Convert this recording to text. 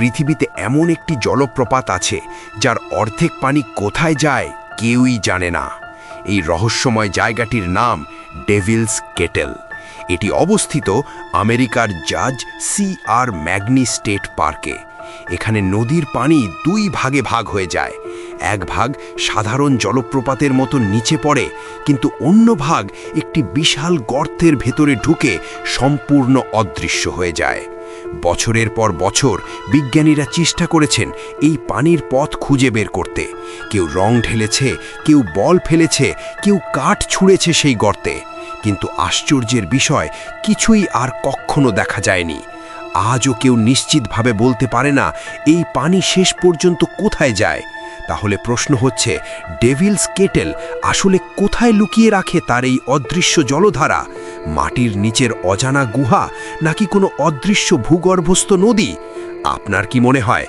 পৃথিবীতে এমন একটি জলপ্রপাত আছে যার অর্ধেক পানি কোথায় যায় কেউই জানে না। এই রহস্যময় জায়গাটির নাম ডেভিলস কেটেল। এটি অবস্থিত আমেরিকার জাজ C.R. ম্যাগনি স্টেট পার্কে। এখানে নদীর পানি দুই ভাগে ভাগ হয়ে যায়। এক ভাগ সাধারণ জলপ্রপাতের মতো নিচে পড়ে, কিন্তু অন্য ভাগ একটি বিশাল গর্তের ভেতরে ঢুকে সম্পূর্ণ অদৃশ্য হয়ে যায়। বছরের পর বছর বিজ্ঞানীরা চেষ্টা করেছেন এই পানির পথ খুঁজে বের করতে। কেউ রং ঢেলেছে, কেউ বল ফেলেছে, কেউ কাঠ ছুঁড়েছে সেই গর্তে, কিন্তু আশ্চর্যের বিষয় কিছুই আর কখনো দেখা যায়নি। আজও কেউ নিশ্চিতভাবে বলতে পারে না এই পানি শেষ পর্যন্ত কোথায় যায়। তাহলে প্রশ্ন হচ্ছে, ডেভিলস কেটেল আসলে কোথায় লুকিয়ে রাখে তার এই অদৃশ্য জলধারা? মাটির নিচের অজানা গুহা, নাকি কোনো অদৃশ্য ভূগর্ভস্থ নদী? আপনার কি মনে হয়